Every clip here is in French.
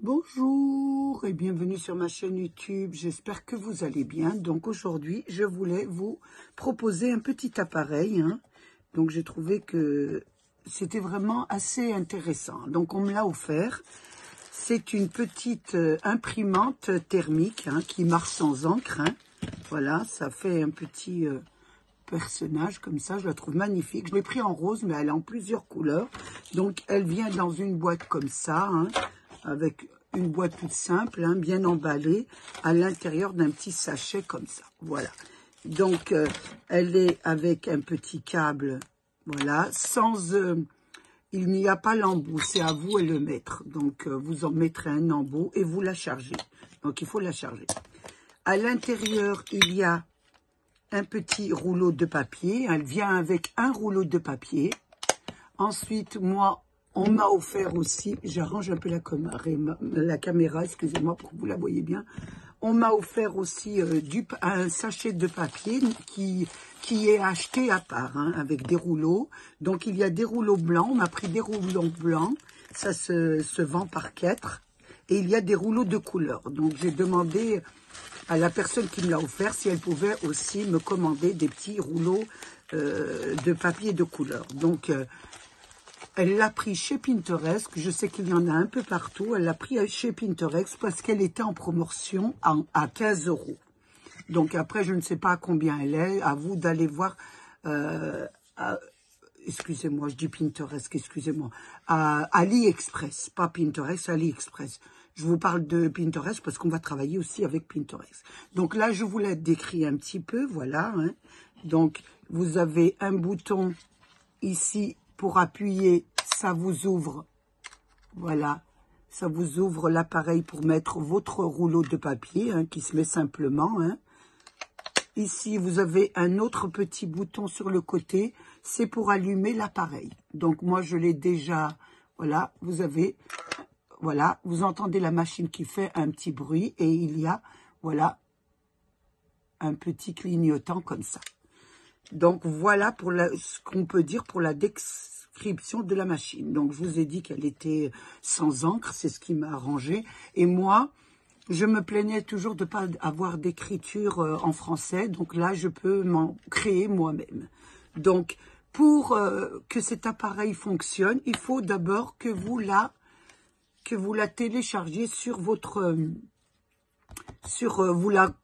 Bonjour et bienvenue sur ma chaîne YouTube, j'espère que vous allez bien. Donc aujourd'hui, je voulais vous proposer un petit appareil. Donc j'ai trouvé que c'était vraiment assez intéressant. Donc on me l'a offert. C'est une petite imprimante thermique qui marche sans encre. Voilà, ça fait un petit personnage comme ça, je la trouve magnifique. Je l'ai pris en rose, mais elle est en plusieurs couleurs. Donc elle vient dans une boîte comme ça, avec une boîte toute simple, bien emballée, à l'intérieur d'un petit sachet comme ça. Voilà. Donc, elle est avec un petit câble, voilà, sans... il n'y a pas l'embout, c'est à vous et le mettre. Donc, vous en mettrez un embout et vous la chargez. Donc, il faut la charger. À l'intérieur, il y a un petit rouleau de papier. Elle vient avec un rouleau de papier. Ensuite, moi, on m'a offert aussi, j'arrange un peu la caméra, excusez-moi pour que vous la voyez bien. On m'a offert aussi un sachet de papier qui est acheté à part, avec des rouleaux. Donc il y a des rouleaux blancs, on m'a pris des rouleaux blancs, ça se vend par 4. Et il y a des rouleaux de couleur. Donc j'ai demandé à la personne qui me l'a offert si elle pouvait aussi me commander des petits rouleaux de papier de couleur. Donc elle l'a pris chez Pinterest, je sais qu'il y en a un peu partout. Elle l'a pris chez Pinterest parce qu'elle était en promotion à 15 €. Donc après, je ne sais pas à combien elle est. À vous d'aller voir. Excusez-moi, je dis Pinterest, excusez-moi. À AliExpress, pas Pinterest, AliExpress. Je vous parle de Pinterest parce qu'on va travailler aussi avec Pinterest. Donc là, je vous l'ai décrit un petit peu, voilà. Donc, vous avez un bouton ici pour appuyer, ça vous ouvre, voilà, ça vous ouvre l'appareil pour mettre votre rouleau de papier qui se met simplement. Ici, vous avez un autre petit bouton sur le côté, c'est pour allumer l'appareil. Donc moi, je l'ai déjà, voilà, vous avez, voilà, vous entendez la machine qui fait un petit bruit et il y a, voilà, un petit clignotant comme ça. Donc, voilà pour ce qu'on peut dire pour la description de la machine. Donc, je vous ai dit qu'elle était sans encre, c'est ce qui m'a arrangé. Et moi, je me plaignais toujours de ne pas avoir d'écriture en français. Donc là, je peux m'en créer moi-même. Donc, pour que cet appareil fonctionne, il faut d'abord que vous la téléchargez sur votre... vous la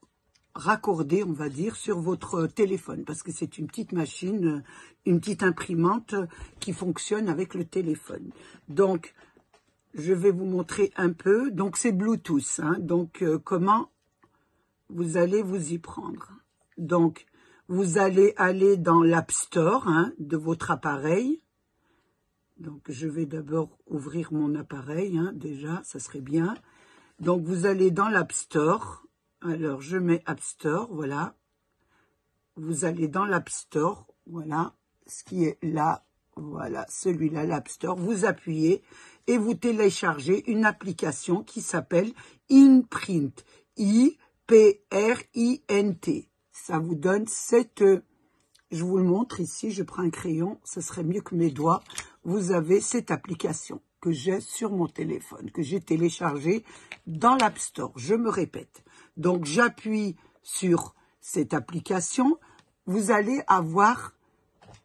raccordé, on va dire, sur votre téléphone, parce que c'est une petite machine, une petite imprimante qui fonctionne avec le téléphone. Donc, je vais vous montrer un peu. Donc, c'est Bluetooth. Donc, comment vous allez vous y prendre. Donc, vous allez aller dans l'App Store de votre appareil. Donc, je vais d'abord ouvrir mon appareil, déjà, ça serait bien. Donc, vous allez dans l'App Store. Alors, je mets App Store, voilà. Vous allez dans l'App Store, voilà. Ce qui est là, voilà, celui-là, l'App Store. Vous appuyez et vous téléchargez une application qui s'appelle InPrint. I-P-R-I-N-T. Ça vous donne cette... Je vous le montre ici, je prends un crayon, ce serait mieux que mes doigts. Vous avez cette application que j'ai sur mon téléphone, que j'ai téléchargée dans l'App Store. Je me répète. Donc, j'appuie sur cette application. Vous allez avoir,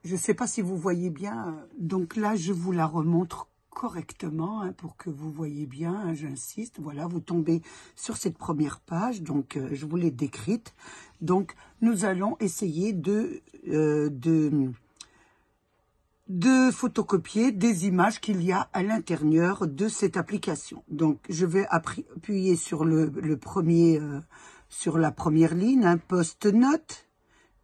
je ne sais pas si vous voyez bien, donc là, je vous la remontre correctement pour que vous voyez bien, j'insiste. Voilà, vous tombez sur cette première page, donc je vous l'ai décrite. Donc, nous allons essayer de photocopier des images qu'il y a à l'intérieur de cette application. Donc, je vais appuyer sur sur la première ligne, post-note.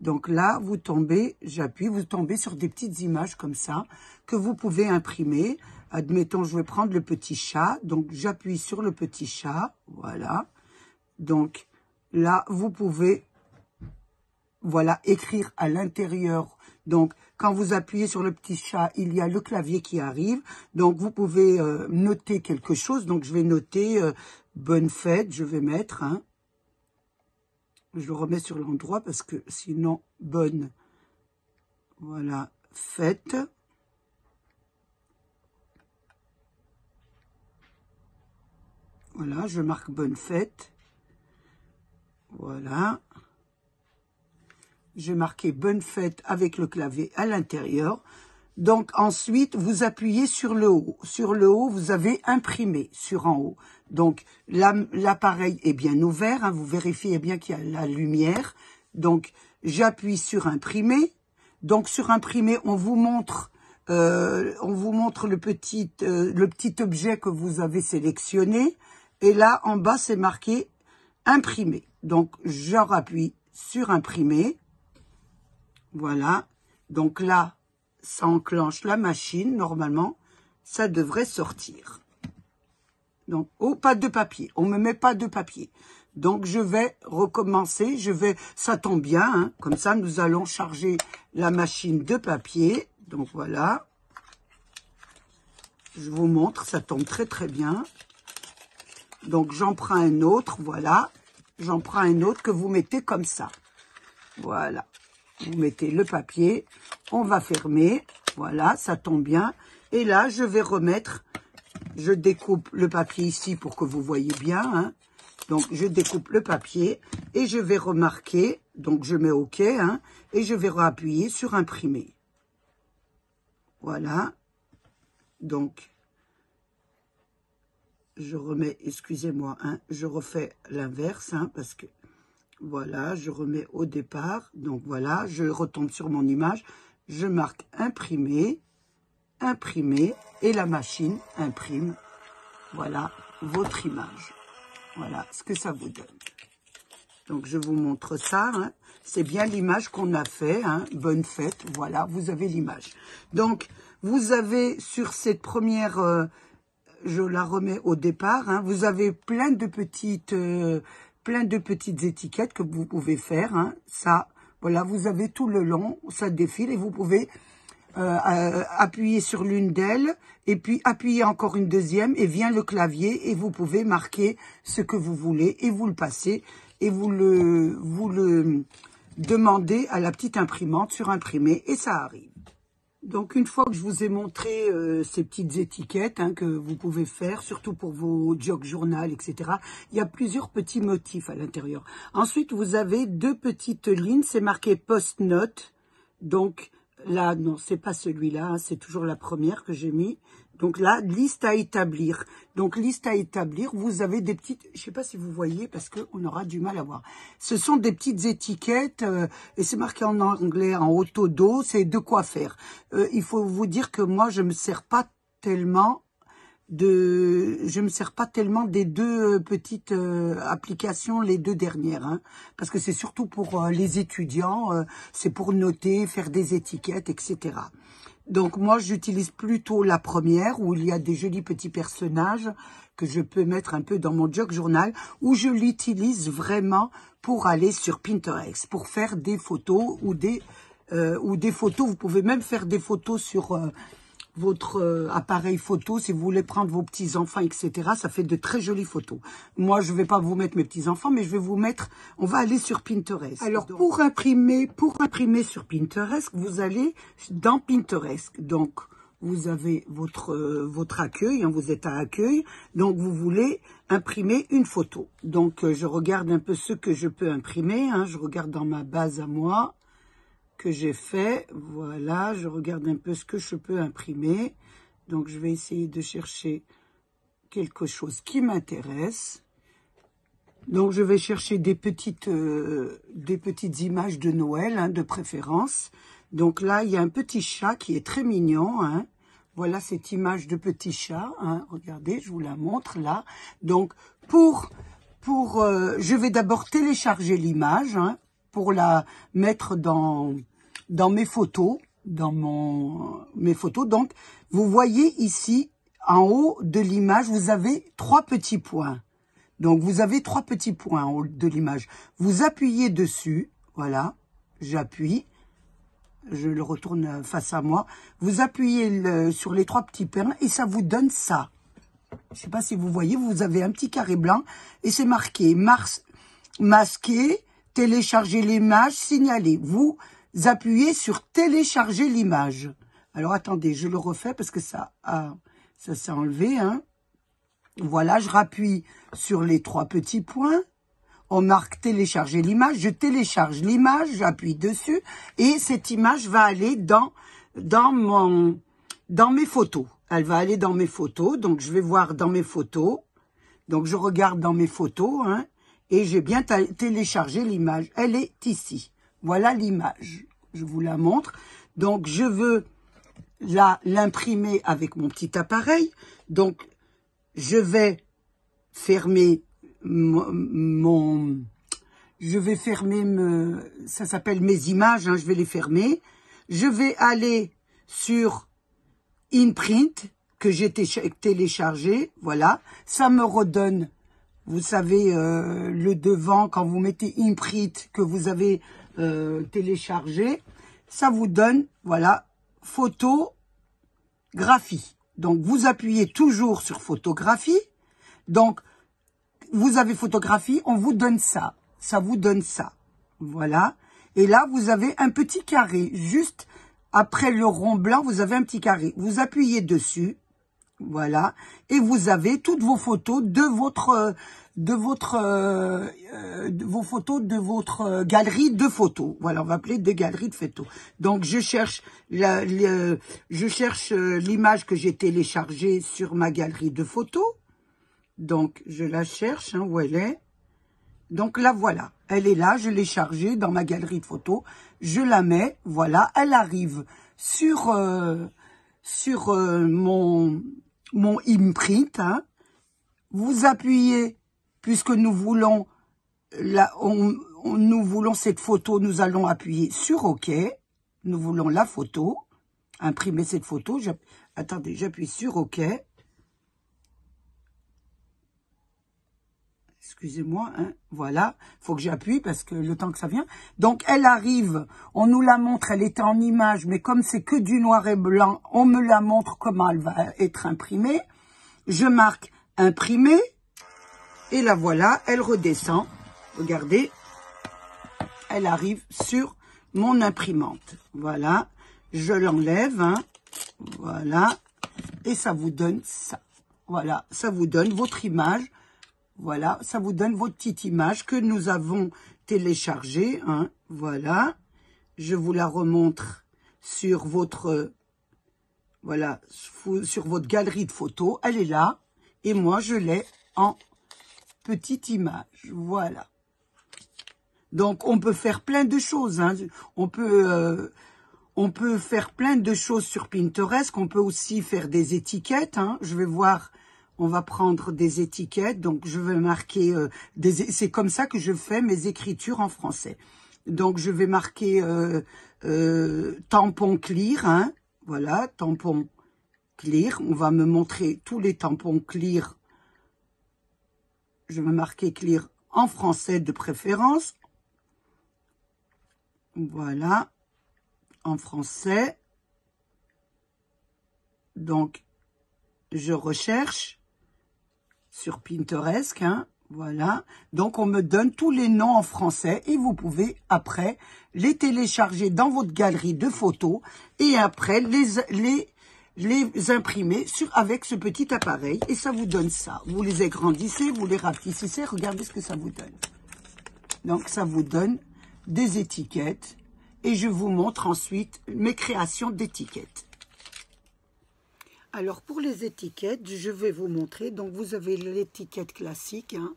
Donc là, vous tombez, j'appuie, vous tombez sur des petites images comme ça que vous pouvez imprimer. Admettons, je vais prendre le petit chat. Donc, j'appuie sur le petit chat. Voilà. Donc, là, vous pouvez, voilà, écrire à l'intérieur. Donc, quand vous appuyez sur le petit chat, il y a le clavier qui arrive. Donc, vous pouvez noter quelque chose. Donc, je vais noter bonne fête, je vais mettre. Je le remets sur l'endroit parce que sinon, bonne, voilà, fête. Voilà, je marque bonne fête. Voilà. J'ai marqué bonne fête avec le clavier à l'intérieur. Donc ensuite, vous appuyez sur le haut. Sur le haut, vous avez imprimé sur en haut. Donc l'appareil est bien ouvert, hein, vous vérifiez bien qu'il y a la lumière. Donc j'appuie sur imprimer. Donc sur imprimer, on vous montre le petit objet que vous avez sélectionné. Et là, en bas, c'est marqué imprimer. Donc je rappuie sur imprimer. Voilà. Donc là, ça enclenche la machine. Normalement, ça devrait sortir. Donc, oh, pas de papier. On me met pas de papier. Donc, je vais recommencer. Ça tombe bien, hein. Comme ça, nous allons charger la machine de papier. Donc, voilà. Je vous montre, ça tombe très, très bien. Donc, j'en prends un autre, voilà. J'en prends un autre que vous mettez comme ça. Voilà. Vous mettez le papier. On va fermer. Voilà, ça tombe bien. Et là, je vais remettre... Je découpe le papier ici pour que vous voyez bien. Hein. Donc, je découpe le papier et je vais remarquer. Donc, je mets OK. Hein, et je vais réappuyer sur imprimer. Voilà. Donc, je remets, excusez-moi, hein, je refais l'inverse. Hein, parce que, voilà, je remets au départ. Donc, voilà, je retombe sur mon image. Je marque imprimer. Imprimer et la machine imprime, voilà, votre image. Voilà ce que ça vous donne. Donc, je vous montre ça. Hein. C'est bien l'image qu'on a fait. Hein. Bonne fête. Voilà, vous avez l'image. Donc, vous avez sur cette première... je la remets au départ. Hein, vous avez plein de petites étiquettes que vous pouvez faire. Hein. Ça, voilà, vous avez tout le long. Ça défile et vous pouvez... appuyer sur l'une d'elles et puis appuyer encore une deuxième et vient le clavier et vous pouvez marquer ce que vous voulez et vous le passez et vous le demandez à la petite imprimante sur imprimer et ça arrive. Donc une fois que je vous ai montré ces petites étiquettes hein, que vous pouvez faire, surtout pour vos jog journal, etc. Il y a plusieurs petits motifs à l'intérieur. Ensuite vous avez deux petites lignes, c'est marqué post-note, donc là, non, c'est pas celui-là, hein, c'est toujours la première que j'ai mis. Donc là, liste à établir. Donc, liste à établir, vous avez des petites... Je sais pas si vous voyez, parce qu'on aura du mal à voir. Ce sont des petites étiquettes, et c'est marqué en anglais, en auto-do, c'est de quoi faire. Il faut vous dire que moi, je me sers pas tellement des deux petites applications, les deux dernières, hein, parce que c'est surtout pour les étudiants, c'est pour noter, faire des étiquettes, etc. Donc moi j'utilise plutôt la première où il y a des jolis petits personnages que je peux mettre un peu dans mon jog journal, où je l'utilise vraiment pour aller sur Pinterest, pour faire des photos ou des photos. Vous pouvez même faire des photos sur votre appareil photo, si vous voulez prendre vos petits-enfants, etc. Ça fait de très jolies photos. Moi, je ne vais pas vous mettre mes petits-enfants, mais je vais vous mettre... On va aller sur Pinterest. Alors, donc, pour imprimer sur Pinterest, vous allez dans Pinterest. Donc, vous avez votre accueil, hein, vous êtes à accueil. Donc, vous voulez imprimer une photo. Donc, je regarde un peu ce que je peux imprimer. Hein, je regarde dans ma base à moi que j'ai fait, voilà, je regarde un peu ce que je peux imprimer, donc je vais essayer de chercher quelque chose qui m'intéresse. Donc je vais chercher des petites images de Noël, hein, de préférence. Donc là, il y a un petit chat qui est très mignon, hein. Voilà cette image de petit chat, hein. Regardez, je vous la montre là. Donc je vais d'abord télécharger l'image, hein, pour la mettre dans mes photos, mes photos. Donc, vous voyez ici, en haut de l'image, vous avez 3 petits points. Donc, vous avez 3 petits points en haut de l'image. Vous appuyez dessus, voilà, j'appuie, je le retourne face à moi. Vous appuyez sur les 3 petits points et ça vous donne ça. Je ne sais pas si vous voyez, vous avez un petit carré blanc et c'est marqué masqué, télécharger l'image, signaler. Vous appuyez sur télécharger l'image. Alors attendez, je le refais parce que ça s'est enlevé. Hein. Voilà, je rappuie sur les 3 petits points. On marque télécharger l'image. Je télécharge l'image, j'appuie dessus. Et cette image va aller dans mes photos. Elle va aller dans mes photos. Donc, je vais voir dans mes photos. Donc, je regarde dans mes photos. Hein, et j'ai bien téléchargé l'image. Elle est ici. Voilà l'image. Je vous la montre. Donc, je veux l'imprimer avec mon petit appareil. Donc, je vais fermer ça s'appelle mes images, hein, je vais les fermer. Je vais aller sur Imprint, que j'ai téléchargé, voilà. Ça me redonne, vous savez, le devant, quand vous mettez Imprint, que vous avez téléchargé, ça vous donne, voilà, photographie. Donc, vous appuyez toujours sur photographie. Donc, vous avez photographie, on vous donne ça. Ça vous donne ça. Voilà. Et là, vous avez un petit carré. Juste après le rond blanc, vous avez un petit carré. Vous appuyez dessus. Voilà. Et vous avez toutes vos photos de votre galerie de photos. Voilà, on va appeler des galeries de photos. Donc, je cherche l'image que j'ai téléchargée sur ma galerie de photos. Donc, je la cherche, hein, où elle est. Donc, la voilà. Elle est là, je l'ai chargée dans ma galerie de photos. Je la mets, voilà. Elle arrive sur mon imprint. Hein. Vous appuyez, puisque nous voulons, nous voulons cette photo, nous allons appuyer sur OK. Nous voulons la photo. Imprimer cette photo. Attendez, j'appuie sur OK. Excusez-moi, hein, voilà, faut que j'appuie parce que le temps que ça vient. Donc, elle arrive, on nous la montre, elle était en image, mais comme c'est que du noir et blanc, on me la montre comment elle va être imprimée. Je marque imprimer, et la voilà, elle redescend. Regardez, elle arrive sur mon imprimante. Voilà, je l'enlève, hein, voilà, et ça vous donne ça. Voilà, ça vous donne votre image. Voilà, ça vous donne votre petite image que nous avons téléchargée. Hein, voilà, je vous la remontre sur votre, voilà, sur votre galerie de photos. Elle est là et moi je l'ai en petite image. Voilà. Donc on peut faire plein de choses. Hein. On peut faire plein de choses sur Pinterest. On peut aussi faire des étiquettes. Hein. Je vais voir. On va prendre des étiquettes, donc je vais marquer, c'est comme ça que je fais mes écritures en français. Donc je vais marquer tampon clear, hein, voilà, tampon clear. On va me montrer tous les tampons clear. Je vais marquer clear en français de préférence. Voilà, en français. Donc, je recherche sur Pinterest, hein, voilà. Donc, on me donne tous les noms en français et vous pouvez, après, les télécharger dans votre galerie de photos et après, les imprimer avec ce petit appareil et ça vous donne ça. Vous les agrandissez, vous les rapetissez, regardez ce que ça vous donne. Donc, ça vous donne des étiquettes et je vous montre ensuite mes créations d'étiquettes. Alors, pour les étiquettes, je vais vous montrer. Donc, vous avez l'étiquette classique. Hein.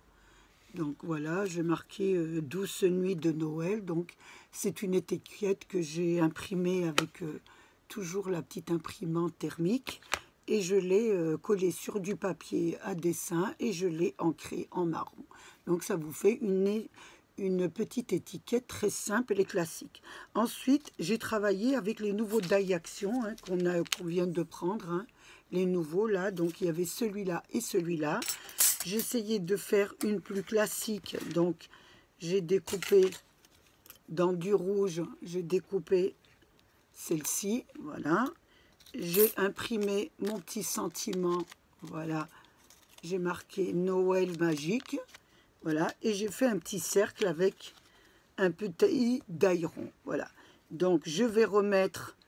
Donc, voilà, j'ai marqué « Douce nuit de Noël ». Donc, c'est une étiquette que j'ai imprimée avec toujours la petite imprimante thermique. Et je l'ai collée sur du papier à dessin et je l'ai ancrée en marron. Donc, ça vous fait une petite étiquette très simple et classique. Ensuite, j'ai travaillé avec les nouveaux die action hein, qu'on vient de prendre. Hein. Les nouveaux là, donc il y avait celui-là et celui-là. J'ai essayé de faire une plus classique, donc j'ai découpé dans du rouge, j'ai découpé celle-ci, voilà. J'ai imprimé mon petit sentiment, voilà. J'ai marqué Noël magique, voilà. Et j'ai fait un petit cercle avec un petit dailleron, voilà. Donc je vais remettre,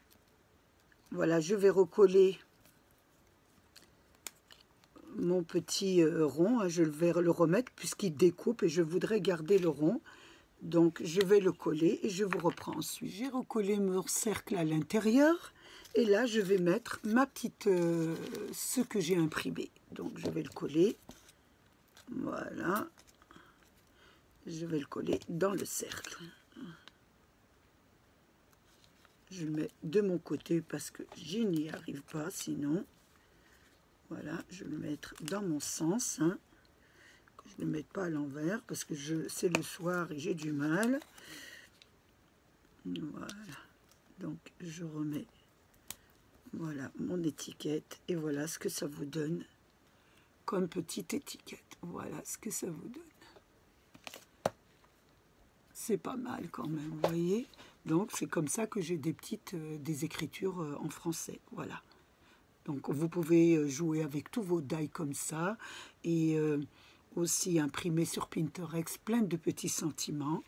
voilà, je vais recoller. mon petit rond, hein, je vais le remettre puisqu'il découpe et je voudrais garder le rond. Donc je vais le coller et je vous reprends ensuite. J'ai recollé mon cercle à l'intérieur et là je vais mettre ma petite ce que j'ai imprimé. Donc je vais le coller. Voilà. Je vais le coller dans le cercle. Je le mets de mon côté parce que je n'y arrive pas sinon. Voilà, je vais le mettre dans mon sens, hein, que je ne le mette pas à l'envers parce que c'est le soir et j'ai du mal. Voilà, donc je remets, voilà, mon étiquette et voilà ce que ça vous donne comme petite étiquette. Voilà ce que ça vous donne. C'est pas mal quand même, vous voyez. Donc c'est comme ça que j'ai des écritures en français, voilà. Donc vous pouvez jouer avec tous vos die comme ça et aussi imprimer sur Pinterest plein de petits sentiments.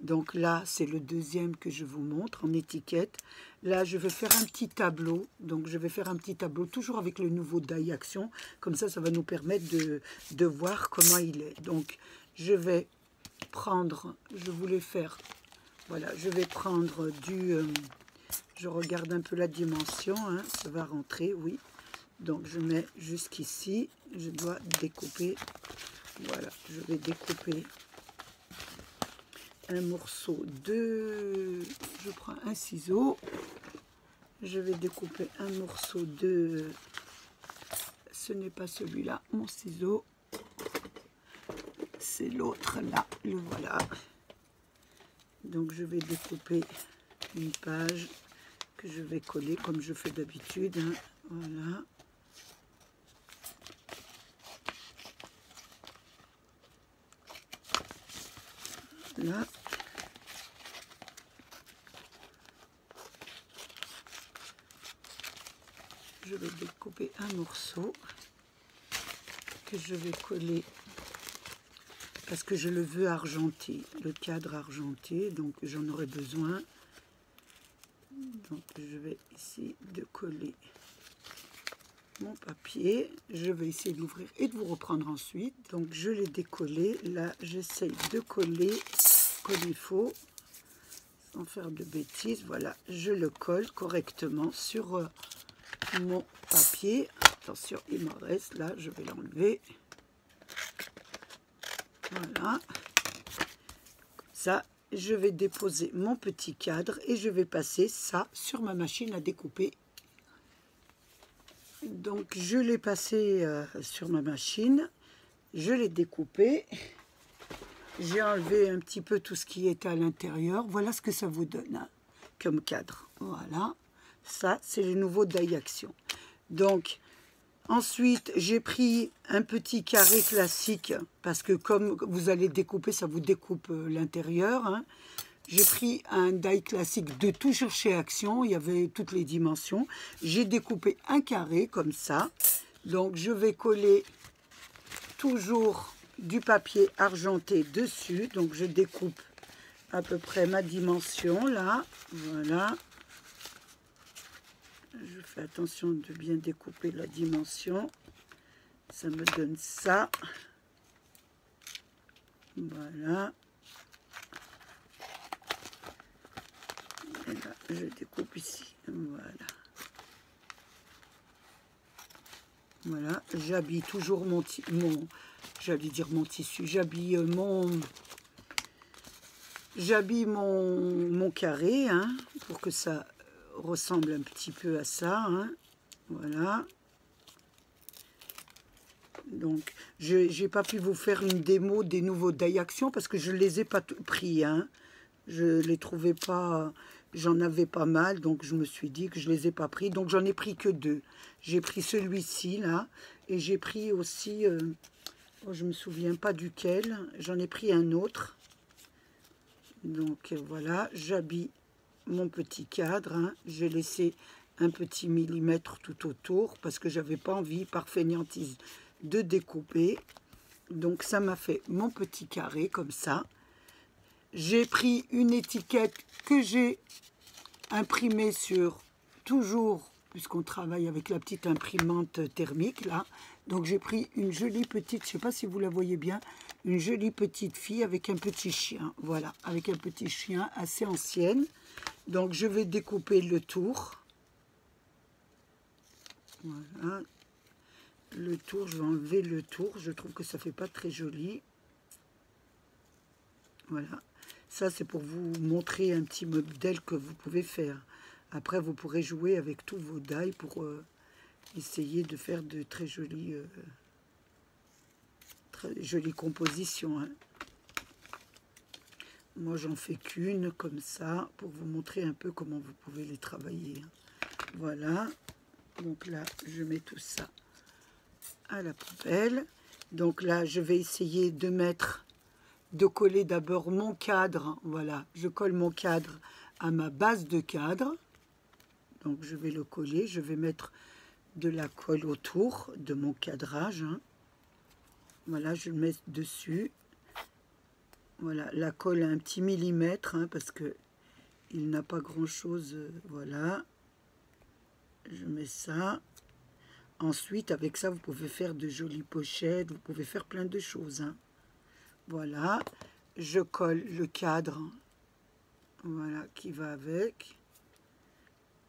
Donc là c'est le deuxième que je vous montre en étiquette. Là je vais faire un petit tableau, donc je vais faire un petit tableau toujours avec le nouveau die action. Comme ça va nous permettre de voir comment il est. Donc je vais prendre, je voulais faire, voilà, je vais prendre je regarde un peu la dimension, hein, ça va rentrer, oui. Donc je mets jusqu'ici, je dois découper, voilà, je vais découper un morceau de, je prends un ciseau, je vais découper un morceau de, ce n'est pas celui-là, mon ciseau, c'est l'autre là, le voilà. Donc je vais découper une page que je vais coller comme je fais d'habitude, hein. Voilà. Là. Je vais découper un morceau que je vais coller parce que je le veux argenté, le cadre argenté, donc j'en aurai besoin. Donc je vais essayer de coller mon papier, je vais essayer de l'ouvrir et de vous reprendre ensuite. Donc je l'ai décollé, là j'essaye de coller comme il faut, sans faire de bêtises. Voilà, je le colle correctement sur mon papier. Attention, il m'en reste, là je vais l'enlever. Voilà, comme ça je vais déposer mon petit cadre et je vais passer ça sur ma machine à découper. Donc je l'ai passé sur ma machine, je l'ai découpé, j'ai enlevé un petit peu tout ce qui était à l'intérieur. Voilà ce que ça vous donne, hein, comme cadre. Voilà, ça c'est le nouveau die action. Donc ensuite j'ai pris un petit carré classique parce que comme vous allez découper, ça vous découpe l'intérieur, hein. J'ai pris un die classique de toujours chez Action, il y avait toutes les dimensions. J'ai découpé un carré comme ça. Donc je vais coller toujours du papier argenté dessus. Donc je découpe à peu près ma dimension là. Voilà. Je fais attention de bien découper la dimension. Ça me donne ça. Voilà. Et là, je découpe ici. Voilà. Voilà. J'habille toujours j'allais dire mon tissu. J'habille mon carré, hein, pour que ça ressemble un petit peu à ça, hein. Voilà. Donc, je n'ai pas pu vous faire une démo des nouveaux die action parce que je ne les ai pas pris, hein. Je les trouvais pas, j'en avais pas mal, donc je me suis dit que je les ai pas pris. Donc j'en ai pris que deux. J'ai pris celui-ci là, et j'ai pris aussi, je me souviens pas duquel. J'en ai pris un autre. Donc voilà, j'habille mon petit cadre, hein. J'ai laissé un petit millimètre tout autour parce que j'avais pas envie par fainéantise de découper. Donc ça m'a fait mon petit carré comme ça. J'ai pris une étiquette que j'ai imprimée sur toujours, puisqu'on travaille avec la petite imprimante thermique là, Donc j'ai pris une jolie petite, je ne sais pas si vous la voyez bien, une jolie petite fille avec un petit chien. Voilà, avec un petit chien assez ancienne. Donc je vais découper le tour. Voilà. Le tour, je vais enlever le tour. Je trouve que ça ne fait pas très joli. Voilà. Ça, c'est pour vous montrer un petit modèle que vous pouvez faire. Après, vous pourrez jouer avec tous vos die pour essayer de faire de très jolies compositions. Hein. Moi, j'en fais qu'une comme ça pour vous montrer un peu comment vous pouvez les travailler. Voilà. Donc là, je mets tout ça à la poubelle. Donc là, je vais essayer de coller d'abord mon cadre. Voilà, je colle mon cadre à ma base de cadre. Donc je vais le coller. Je vais mettre de la colle autour de mon cadrage. Hein. Voilà, je le mets dessus. Voilà, la colle à un petit millimètre, hein, parce que il n'a pas grand chose. Voilà, je mets ça. Ensuite, avec ça, vous pouvez faire de jolies pochettes, vous pouvez faire plein de choses. Hein. Voilà, je colle le cadre, voilà, qui va avec.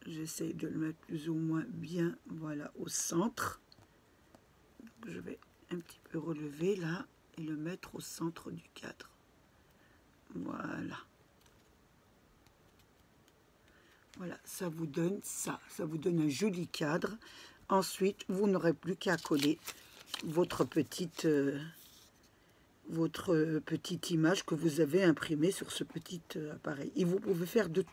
J'essaie de le mettre plus ou moins bien, voilà, au centre. Donc, je vais un petit peu relever là et le mettre au centre du cadre. Voilà. Voilà, ça vous donne ça. Ça vous donne un joli cadre. Ensuite, vous n'aurez plus qu'à coller votre petite image que vous avez imprimée sur ce petit appareil. Et vous pouvez faire de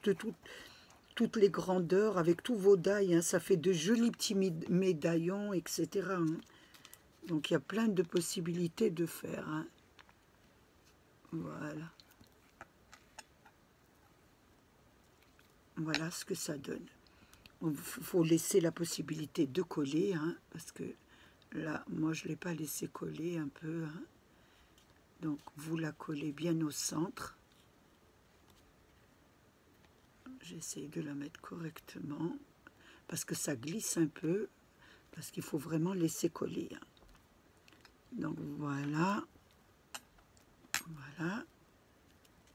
toutes les grandeurs avec tous vos die. Hein. Ça fait de jolis petits médaillons, etc. Hein. Donc, il y a plein de possibilités de faire. Hein. Voilà. Voilà ce que ça donne. Il faut laisser la possibilité de coller, hein, parce que là, moi, je ne l'ai pas laissé coller un peu. Hein. Donc, vous la collez bien au centre. J'essaie de la mettre correctement, parce que ça glisse un peu, parce qu'il faut vraiment laisser coller. Hein. Donc, voilà. Voilà.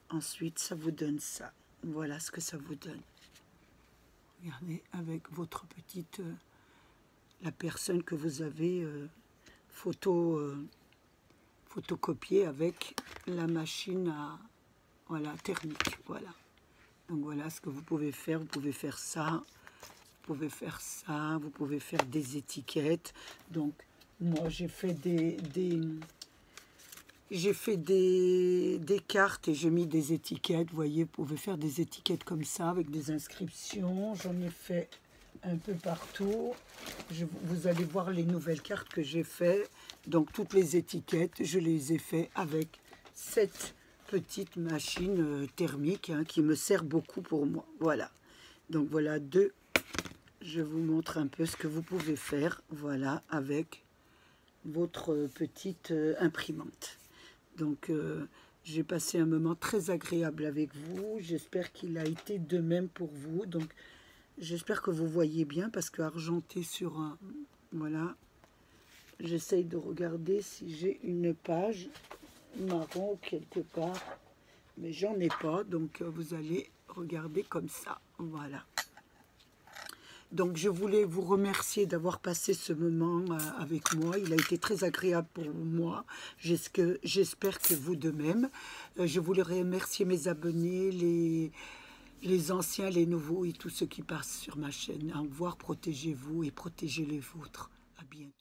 Ensuite, ça vous donne ça. Voilà ce que ça vous donne. Regardez, avec votre petite... la personne que vous avez photocopiée avec la machine à thermique. Voilà. Donc voilà ce que vous pouvez faire. Vous pouvez faire ça. Vous pouvez faire ça. Vous pouvez faire des étiquettes. Donc moi j'ai fait des cartes et j'ai mis des étiquettes. Vous voyez, vous pouvez faire des étiquettes comme ça avec des inscriptions. J'en ai fait un peu partout. Vous allez voir les nouvelles cartes que j'ai fait. Donc toutes les étiquettes, je les ai fait avec cette petite machine thermique, hein, qui me sert beaucoup pour moi. Voilà. Donc voilà deux. Je vous montre un peu ce que vous pouvez faire. Voilà, avec votre petite imprimante. Donc, j'ai passé un moment très agréable avec vous. J'espère qu'il a été de même pour vous. Donc, j'espère que vous voyez bien, parce que argenté sur un... Voilà. J'essaye de regarder si j'ai une page marron quelque part. Mais j'en ai pas, donc vous allez regarder comme ça. Voilà. Donc, je voulais vous remercier d'avoir passé ce moment avec moi. Il a été très agréable pour moi. J'espère que vous de même. Je voulais remercier mes abonnés, les anciens, les nouveaux et tous ceux qui passent sur ma chaîne. Au revoir, protégez-vous et protégez les vôtres. À bientôt.